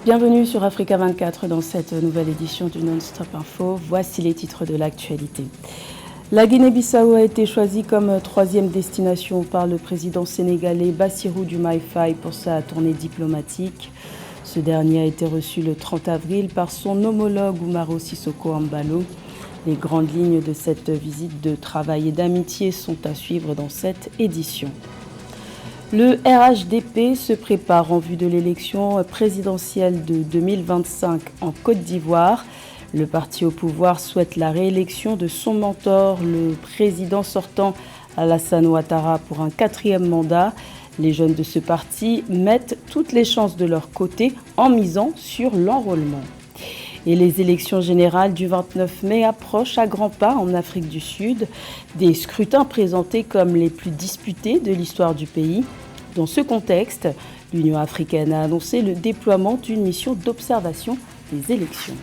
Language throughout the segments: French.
Bienvenue sur Africa 24 dans cette nouvelle édition du Non-Stop Info. Voici les titres de l'actualité. La Guinée-Bissau a été choisie comme troisième destination par le président sénégalais Bassirou Diomaye Faye pour sa tournée diplomatique. Ce dernier a été reçu le 30 avril par son homologue Umaro Sissoko Embalo. Les grandes lignes de cette visite de travail et d'amitié sont à suivre dans cette édition. Le RHDP se prépare en vue de l'élection présidentielle de 2025 en Côte d'Ivoire. Le parti au pouvoir souhaite la réélection de son mentor, le président sortant Alassane Ouattara, pour un 4e mandat. Les jeunes de ce parti mettent toutes les chances de leur côté en misant sur l'enrôlement. Et les élections générales du 29 mai approchent à grands pas en Afrique du Sud. Des scrutins présentés comme les plus disputés de l'histoire du pays. Dans ce contexte, l'Union africaine a annoncé le déploiement d'une mission d'observation des élections.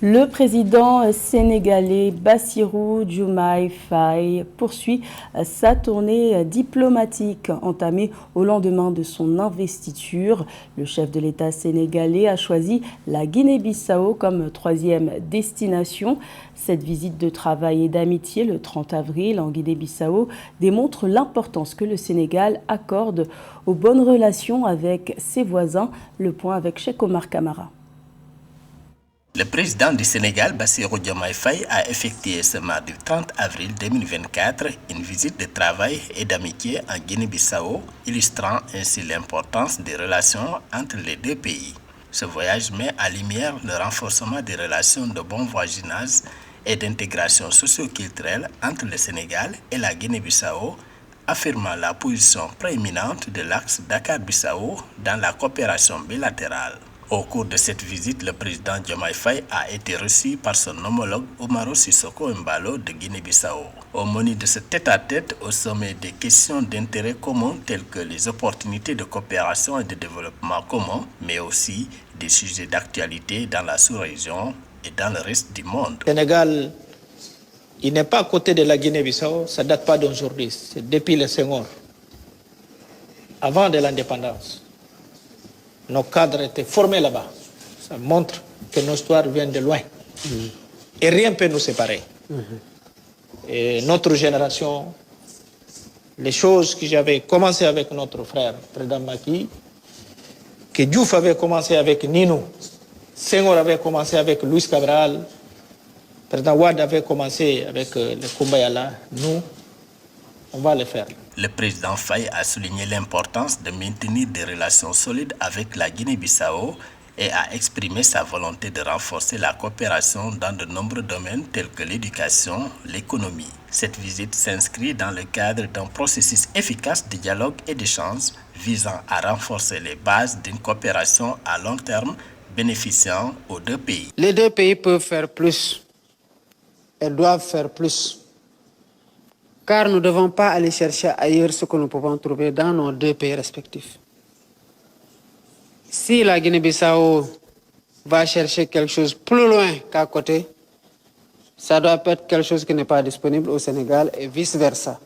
Le président sénégalais Bassirou Diomaye Faye poursuit sa tournée diplomatique entamée au lendemain de son investiture. Le chef de l'État sénégalais a choisi la Guinée-Bissau comme troisième destination. Cette visite de travail et d'amitié le 30 avril en Guinée-Bissau démontre l'importance que le Sénégal accorde aux bonnes relations avec ses voisins. Le point avec Cheikh Omar Kamara. Le président du Sénégal, Bassirou Diomaye Faye, a effectué ce mardi 30 avril 2024 une visite de travail et d'amitié en Guinée-Bissau, illustrant ainsi l'importance des relations entre les deux pays. Ce voyage met en lumière le renforcement des relations de bon voisinage et d'intégration socio-culturelle entre le Sénégal et la Guinée-Bissau, affirmant la position prééminente de l'axe Dakar-Bissau dans la coopération bilatérale. Au cours de cette visite, le président Diomaye Faye a été reçu par son homologue Umaro Sissoko Embalo de Guinée-Bissau. Au menu de ce tête-à-tête, au sommet des questions d'intérêt commun telles que les opportunités de coopération et de développement commun, mais aussi des sujets d'actualité dans la sous-région et dans le reste du monde. Le Sénégal, il n'est pas à côté de la Guinée-Bissau, ça ne date pas d'aujourd'hui, c'est depuis le Senghor, avant de l'indépendance. Nos cadres étaient formés là-bas. Ça montre que nos histoires viennent de loin. Et rien ne peut nous séparer. Et notre génération, les choses que j'avais commencé avec notre frère, président Macky, que Diouf avait commencé avec Nino, Senghor avait commencé avec Louis Cabral, président Wade avait commencé avec le Koumbayala, nous, on va le faire. Le président Faye a souligné l'importance de maintenir des relations solides avec la Guinée-Bissau et a exprimé sa volonté de renforcer la coopération dans de nombreux domaines tels que l'éducation, l'économie. Cette visite s'inscrit dans le cadre d'un processus efficace de dialogue et d'échange visant à renforcer les bases d'une coopération à long terme bénéficiant aux deux pays. Les deux pays peuvent faire plus. Elles doivent faire plus. Car nous ne devons pas aller chercher ailleurs ce que nous pouvons trouver dans nos deux pays respectifs. Si la Guinée-Bissau va chercher quelque chose plus loin qu'à côté, ça doit être quelque chose qui n'est pas disponible au Sénégal et vice-versa.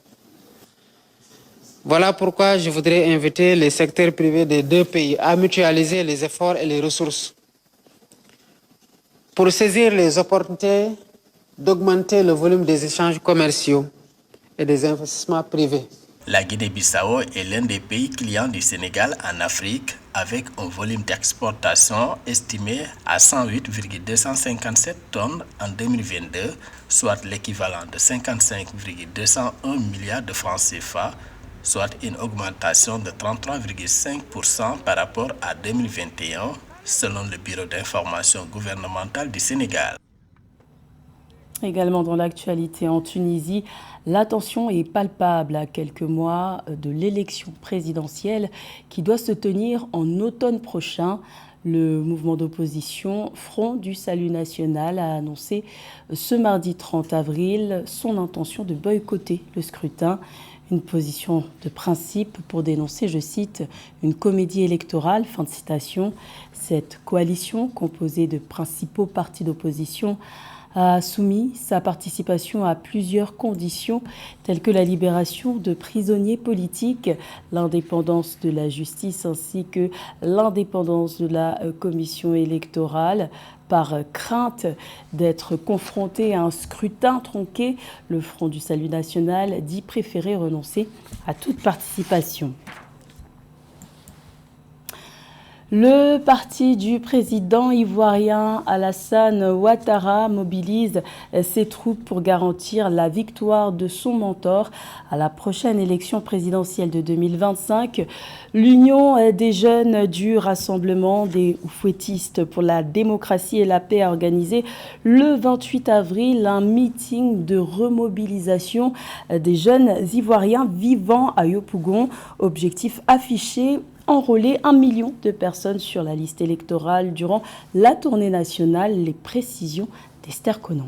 Voilà pourquoi je voudrais inviter les secteurs privés des deux pays à mutualiser les efforts et les ressources pour saisir les opportunités d'augmenter le volume des échanges commerciaux et des investissements privés. La Guinée-Bissau est l'un des pays clients du Sénégal en Afrique avec un volume d'exportation estimé à 108,257 tonnes en 2022, soit l'équivalent de 55,201 milliards de francs CFA, soit une augmentation de 33,5% par rapport à 2021, selon le Bureau d'information gouvernementale du Sénégal. Également dans l'actualité en Tunisie, la tension est palpable à quelques mois de l'élection présidentielle qui doit se tenir en automne prochain. Le mouvement d'opposition Front du Salut National a annoncé ce mardi 30 avril son intention de boycotter le scrutin. Une position de principe pour dénoncer, je cite, une comédie électorale, fin de citation. Cette coalition, composée de principaux partis d'opposition, a soumis sa participation à plusieurs conditions, telles que la libération de prisonniers politiques, l'indépendance de la justice ainsi que l'indépendance de la commission électorale. Par crainte d'être confronté à un scrutin tronqué, le Front du Salut national dit préférer renoncer à toute participation. Le parti du président ivoirien Alassane Ouattara mobilise ses troupes pour garantir la victoire de son mentor à la prochaine élection présidentielle de 2025. L'Union des jeunes du Rassemblement des Oufouettistes pour la démocratie et la paix a organisé le 28 avril un meeting de remobilisation des jeunes ivoiriens vivant à Yopougon. Objectif affiché: enrôler 1 million de personnes sur la liste électorale durant la tournée nationale. Les précisions d'Esther Conan.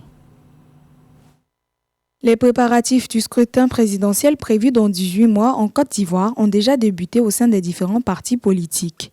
Les préparatifs du scrutin présidentiel prévu dans 18 mois en Côte d'Ivoire ont déjà débuté au sein des différents partis politiques.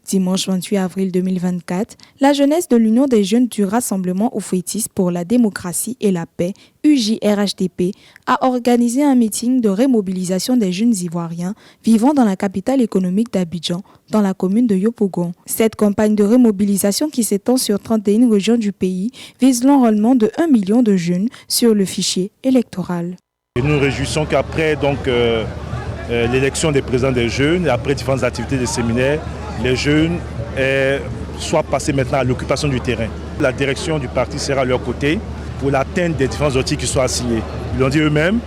Dimanche 28 avril 2024, la jeunesse de l'Union des jeunes du Rassemblement Oufouettistes pour la démocratie et la paix, UJRHDP, a organisé un meeting de remobilisation des jeunes ivoiriens vivant dans la capitale économique d'Abidjan, dans la commune de Yopougon. Cette campagne de remobilisation qui s'étend sur 31 régions du pays vise l'enrôlement de 1 million de jeunes sur le fichier électoral. Et nous nous réjouissons qu'après l'élection des présidents des jeunes et après différentes activités de séminaires, les jeunes soient passés maintenant à l'occupation du terrain. La direction du parti sera à leur côté pour l'atteinte des différents outils qui sont assignés. Ils l'ont dit eux-mêmes,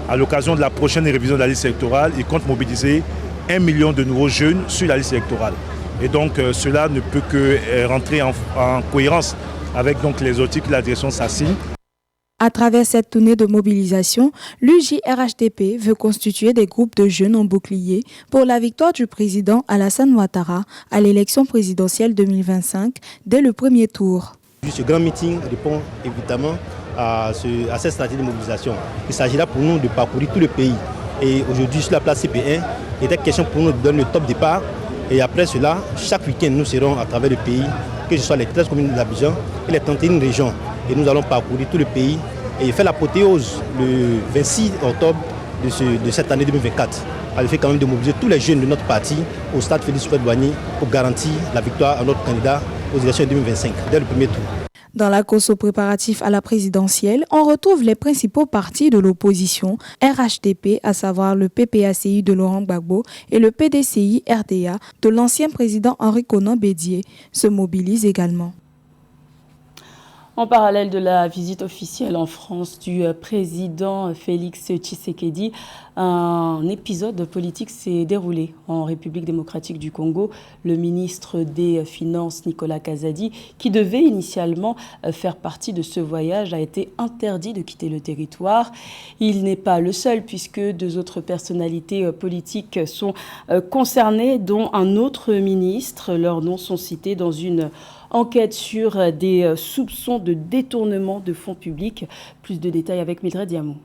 à l'occasion de la prochaine révision de la liste électorale, ils comptent mobiliser 1 million de nouveaux jeunes sur la liste électorale. Et donc cela ne peut que rentrer en cohérence avec les outils que la direction s'assigne. À travers cette tournée de mobilisation, l'UJRHDP veut constituer des groupes de jeunes en bouclier pour la victoire du président Alassane Ouattara à l'élection présidentielle 2025 dès le premier tour. Ce grand meeting répond évidemment à cette stratégie de mobilisation. Il s'agira pour nous de parcourir tout le pays. Et aujourd'hui, sur la place CP1, il était question pour nous de donner le top départ. Et après cela, chaque week-end, nous serons à travers le pays, que ce soit les 13 communes d'Abidjan et les 31 régions. Et nous allons parcourir tout le pays et faire l'apothéose le 26 octobre de cette année 2024. À l'effet quand même de mobiliser tous les jeunes de notre parti au stade Félix Houphouët-Boigny pour garantir la victoire à notre candidat aux élections 2025, dès le premier tour. Dans la course aux préparatifs à la présidentielle, on retrouve les principaux partis de l'opposition, RHDP, à savoir le PPACI de Laurent Gbagbo et le PDCI-RDA de l'ancien président Henri Konan Bédié, se mobilisent également. En parallèle de la visite officielle en France du président Félix Tshisekedi, un épisode politique s'est déroulé en République démocratique du Congo. Le ministre des Finances, Nicolas Kazadi, qui devait initialement faire partie de ce voyage, a été interdit de quitter le territoire. Il n'est pas le seul puisque 2 autres personnalités politiques sont concernées, dont un autre ministre. Leurs noms sont cités dans une enquête sur des soupçons de détournement de fonds publics. Plus de détails avec Mildred Diamou.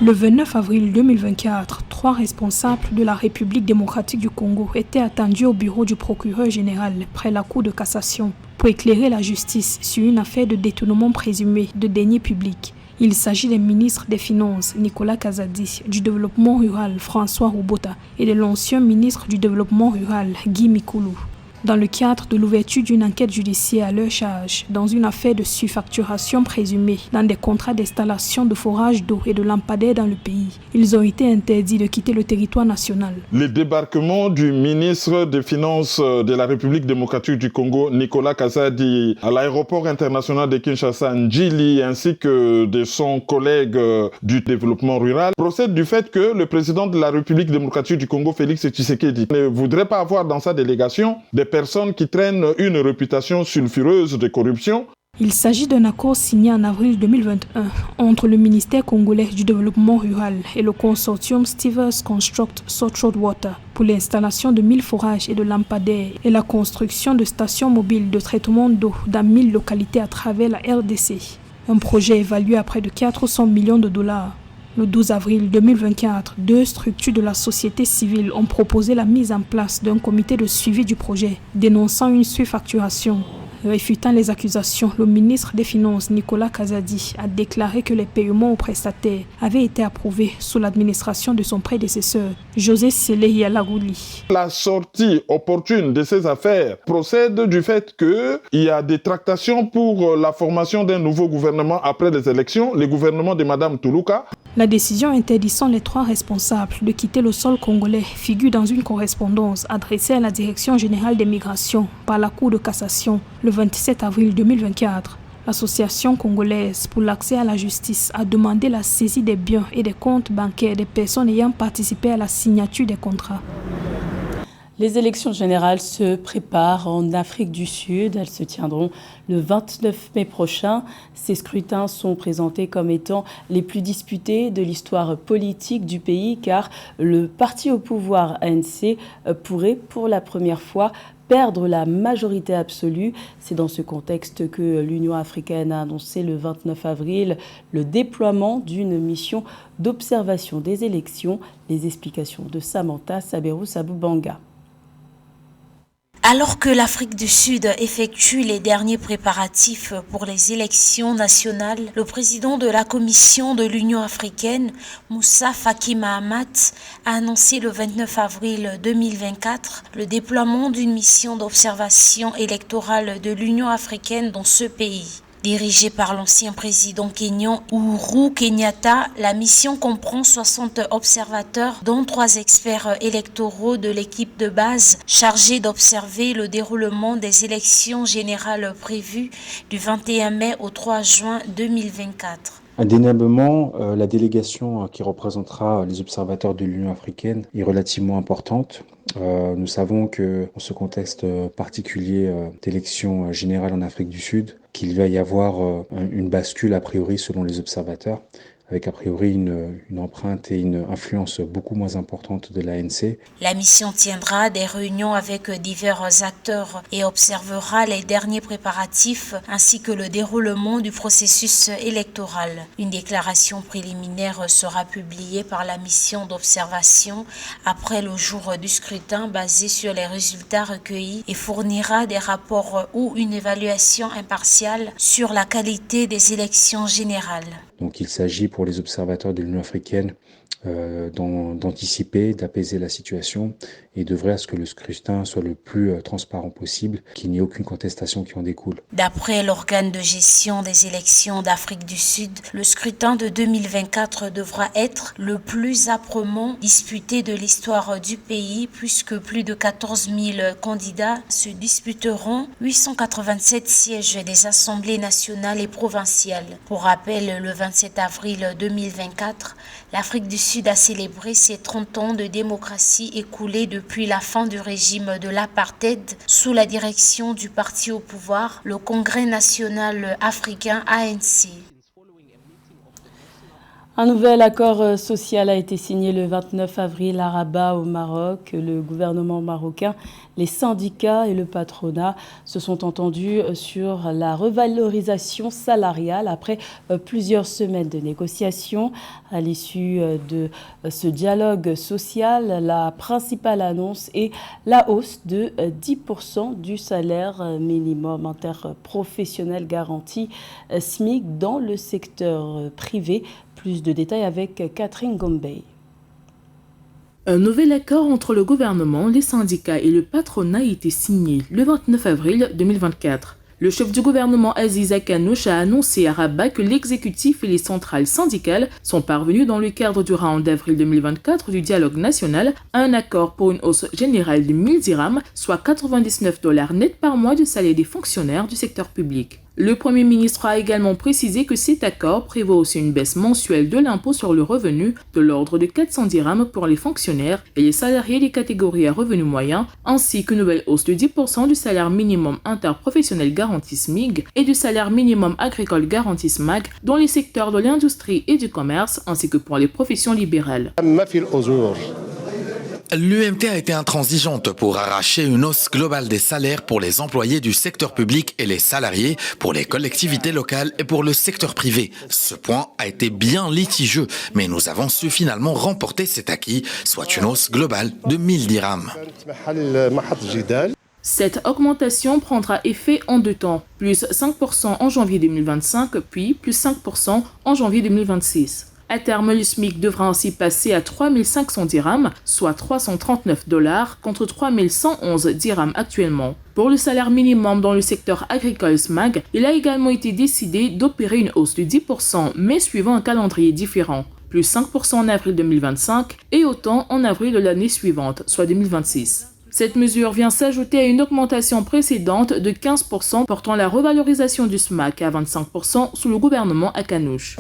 Le 29 avril 2024, 3 responsables de la République démocratique du Congo étaient attendus au bureau du procureur général près la Cour de cassation pour éclairer la justice sur une affaire de détournement présumé de deniers publics. Il s'agit des ministres des Finances, Nicolas Kazadi, du Développement rural, François Robota, et de l'ancien ministre du Développement rural, Guy Mikoulou. Dans le cadre de l'ouverture d'une enquête judiciaire à leur charge, dans une affaire de surfacturation présumée dans des contrats d'installation de forage d'eau et de lampadaires dans le pays, ils ont été interdits de quitter le territoire national. Le débarquement du ministre des Finances de la République démocratique du Congo, Nicolas Kazadi, à l'aéroport international de Kinshasa, Ndjili, ainsi que de son collègue du développement rural, procède du fait que le président de la République démocratique du Congo, Félix Tshisekedi, ne voudrait pas avoir dans sa délégation des personnes qui traînent une réputation sulfureuse de corruption. Il s'agit d'un accord signé en avril 2021 entre le ministère congolais du développement rural et le consortium Stevens Construct South Water pour l'installation de 1000 forages et de lampadaires et la construction de stations mobiles de traitement d'eau dans 1000 localités à travers la RDC. Un projet évalué à près de 400 millions de dollars. Le 12 avril 2024, 2 structures de la société civile ont proposé la mise en place d'un comité de suivi du projet, dénonçant une surfacturation. Réfutant les accusations, le ministre des Finances Nicolas Kazadi a déclaré que les paiements aux prestataires avaient été approuvés sous l'administration de son prédécesseur, José Selehi Alagouli. La sortie opportune de ces affaires procède du fait qu'il y a des tractations pour la formation d'un nouveau gouvernement après les élections, le gouvernement de Mme Toulouka. La décision interdisant les 3 responsables de quitter le sol congolais figure dans une correspondance adressée à la Direction générale des migrations par la Cour de cassation le 27 avril 2024. L'Association congolaise pour l'accès à la justice a demandé la saisie des biens et des comptes bancaires des personnes ayant participé à la signature des contrats. Les élections générales se préparent en Afrique du Sud. Elles se tiendront le 29 mai prochain. Ces scrutins sont présentés comme étant les plus disputés de l'histoire politique du pays car le parti au pouvoir ANC pourrait pour la première fois perdre la majorité absolue. C'est dans ce contexte que l'Union africaine a annoncé le 29 avril le déploiement d'une mission d'observation des élections. Les explications de Samantha Saberou-Saboubanga. Alors que l'Afrique du Sud effectue les derniers préparatifs pour les élections nationales, le président de la Commission de l'Union africaine, Moussa Faki Mahamat, a annoncé le 29 avril 2024 le déploiement d'une mission d'observation électorale de l'Union africaine dans ce pays. Dirigée par l'ancien président kényan Uhuru Kenyatta, la mission comprend 60 observateurs, dont 3 experts électoraux de l'équipe de base chargée d'observer le déroulement des élections générales prévues du 21 mai au 3 juin 2024. Indéniablement, la délégation qui représentera les observateurs de l'Union africaine est relativement importante. Nous savons que dans ce contexte particulier d'élections générales en Afrique du Sud, qu'il va y avoir une bascule a priori selon les observateurs, avec a priori une empreinte et une influence beaucoup moins importante de l'ANC. La mission tiendra des réunions avec divers acteurs et observera les derniers préparatifs ainsi que le déroulement du processus électoral. Une déclaration préliminaire sera publiée par la mission d'observation après le jour du scrutin basée sur les résultats recueillis et fournira des rapports ou une évaluation impartiale sur la qualité des élections générales. Donc il s'agit pour les observateurs de l'Union africaine d'anticiper, d'apaiser la situation et d'œuvrer à ce que le scrutin soit le plus transparent possible, qu'il n'y ait aucune contestation qui en découle. D'après l'organe de gestion des élections d'Afrique du Sud, le scrutin de 2024 devra être le plus âprement disputé de l'histoire du pays, puisque plus de 14 000 candidats se disputeront 887 sièges des assemblées nationales et provinciales. Pour rappel, le 27 avril 2024, l'Afrique du Sud a célébré ses 30 ans de démocratie écoulés depuis la fin du régime de l'apartheid sous la direction du parti au pouvoir, le Congrès national africain ANC. Un nouvel accord social a été signé le 29 avril à Rabat au Maroc. Le gouvernement marocain, les syndicats et le patronat se sont entendus sur la revalorisation salariale après plusieurs semaines de négociations. À l'issue de ce dialogue social, la principale annonce est la hausse de 10% du salaire minimum interprofessionnel garanti SMIC dans le secteur privé. Plus de détails avec Catherine Gombey. Un nouvel accord entre le gouvernement, les syndicats et le patronat a été signé le 29 avril 2024. Le chef du gouvernement Aziz Akanouche a annoncé à Rabat que l'exécutif et les centrales syndicales sont parvenus dans le cadre du round d'avril 2024 du dialogue national à un accord pour une hausse générale de 1000 dirhams, soit $99 net par mois du salaire des fonctionnaires du secteur public. Le Premier ministre a également précisé que cet accord prévoit aussi une baisse mensuelle de l'impôt sur le revenu de l'ordre de 400 dirhams pour les fonctionnaires et les salariés des catégories à revenus moyens, ainsi qu'une nouvelle hausse de 10% du salaire minimum interprofessionnel garanti SMIG et du salaire minimum agricole garanti SMAG dans les secteurs de l'industrie et du commerce, ainsi que pour les professions libérales. L'UMT a été intransigeante pour arracher une hausse globale des salaires pour les employés du secteur public et les salariés, pour les collectivités locales et pour le secteur privé. Ce point a été bien litigieux, mais nous avons su finalement remporter cet acquis, soit une hausse globale de 1000 dirhams. Cette augmentation prendra effet en 2 temps, plus 5% en janvier 2025, puis plus 5% en janvier 2026. À terme, le SMIC devra ainsi passer à 3 500 dirhams, soit $339, contre 3 111 dirhams actuellement. Pour le salaire minimum dans le secteur agricole SMAG, il a également été décidé d'opérer une hausse de 10%, mais suivant un calendrier différent. Plus 5% en avril 2025 et autant en avril de l'année suivante, soit 2026. Cette mesure vient s'ajouter à une augmentation précédente de 15% portant la revalorisation du SMAC à 25% sous le gouvernement Akanouche.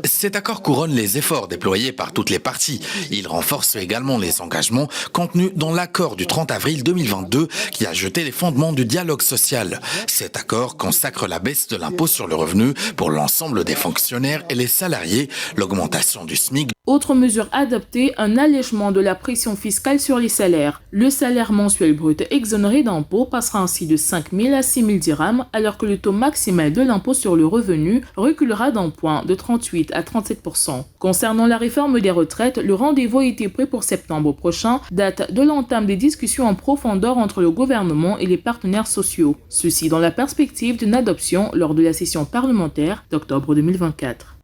Cet accord couronne les efforts déployés par toutes les parties. Il renforce également les engagements contenus dans l'accord du 30 avril 2022 qui a jeté les fondements du dialogue social. Cet accord consacre la baisse de l'impôt sur le revenu pour l'ensemble des fonctionnaires et les salariés, l'augmentation du SMIC. Autre mesure adoptée, un allègement de la pression fiscale sur les salaires. Le salaire mensuel brut exonéré d'impôts passera ainsi de 5 000 à 6 000 dirhams, alors que le taux maximal de l'impôt sur le revenu reculera d'un point de 38 à 37%. Concernant la réforme des retraites, le rendez-vous a été pris pour septembre prochain, date de l'entame des discussions en profondeur entre le gouvernement et les partenaires sociaux. Ceci dans la perspective d'une adoption lors de la session parlementaire d'octobre 2024.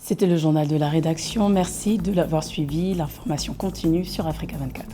C'était le journal de la rédaction. Merci de l'avoir suivi. L'information continue sur Africa 24.